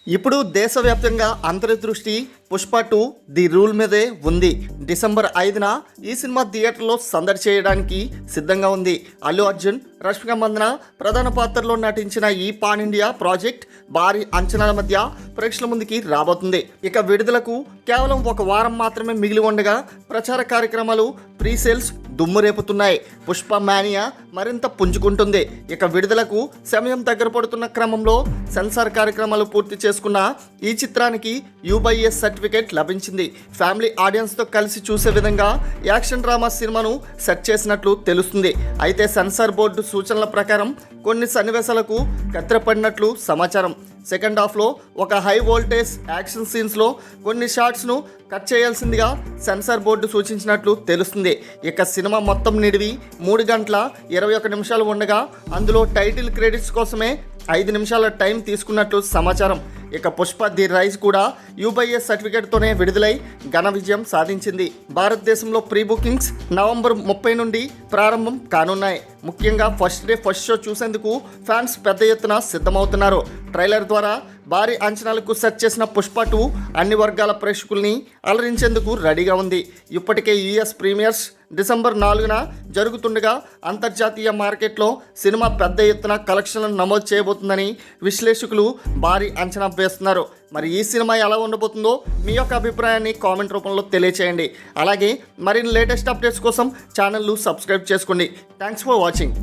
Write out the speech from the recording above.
ఇప్పుడు దేశవ్యాప్తంగా అందరి దృష్టి పుష్ప 2 ది రూల్ మీదే ఉంది. డిసెంబర్ 5న ఈ సినిమా థియేటర్లో సందడి చేయడానికి సిద్ధంగా ఉంది. అల్లు అర్జున్, రష్మిక మందన ప్రధాన పాత్రలో నటించిన ఈ పాన్ ఇండియా ప్రాజెక్ట్ భారీ అంచనాల మధ్య ప్రేక్షకుల ముందుకి రాబోతుంది. ఇక విడుదలకు కేవలం ఒక వారం మాత్రమే మిగిలి ఉండగా ప్రచార కార్యక్రమాలు, ప్రీ సేల్స్ దుమ్ము రేపుతున్నాయి. పుష్ప మానియా మరింత పుంజుకుంటుంది. ఇక విడుదలకు సమయం దగ్గర పడుతున్న క్రమంలో సెన్సార్ కార్యక్రమాలు పూర్తి చేసుకున్న ఈ చిత్రానికి UBS సర్టిఫికేట్ లభించింది. ఫ్యామిలీ ఆడియన్స్తో కలిసి చూసే విధంగా యాక్షన్ డ్రామా సినిమాను సెట్ చేసినట్లు తెలుస్తుంది. అయితే సెన్సార్ బోర్డు సూచనల ప్రకారం కొన్ని సన్నివేశాలకు కత్తిరపడినట్లు సమాచారం. సెకండ్ హాఫ్లో ఒక హై వోల్టేజ్ యాక్షన్ సీన్స్లో కొన్ని షాట్స్ను కట్ చేయాల్సిందిగా సెన్సార్ బోర్డు సూచించినట్లు తెలుస్తుంది. ఇక సినిమా మొత్తం నిడివి 3 గంటల 21 నిమిషాలు ఉండగా అందులో టైటిల్ క్రెడిట్స్ కోసమే 5 నిమిషాల టైం తీసుకున్నట్లు సమాచారం. ఇక పుష్ప ది రైజ్ కూడా UBS సర్టిఫికేట్తోనే విడుదలై ఘన విజయం సాధించింది. భారతదేశంలో ప్రీ బుకింగ్స్ నవంబర్ 30 నుండి ప్రారంభం కానున్నాయి. ముఖ్యంగా ఫస్ట్ డే ఫస్ట్ షో చూసేందుకు ఫ్యాన్స్ పెద్ద ఎత్తున సిద్ధమవుతున్నారు. ట్రైలర్ ద్వారా భారీ అంచనాలకు సెట్ చేసిన పుష్ప 2 అన్ని వర్గాల ప్రేక్షకుల్ని అలరించేందుకు రెడీగా ఉంది. ఇప్పటికే US ప్రీమియర్స్ డిసెంబర్ 4న జరుగుతుండగా అంతర్జాతీయ మార్కెట్లో సినిమా పెద్ద ఎత్తున కలెక్షన్లను నమోదు చేయబోతుందని విశ్లేషకులు భారీ అంచనా వేస్తున్నారు. మరి ఈ సినిమా ఎలా ఉండబోతుందో మీ యొక్క అభిప్రాయాన్ని కామెంట్ రూపంలో తెలియచేయండి. అలాగే మరిన్ని లేటెస్ట్ అప్డేట్స్ కోసం ఛానల్ను సబ్స్క్రైబ్ చేసుకోండి. Thanks for watching.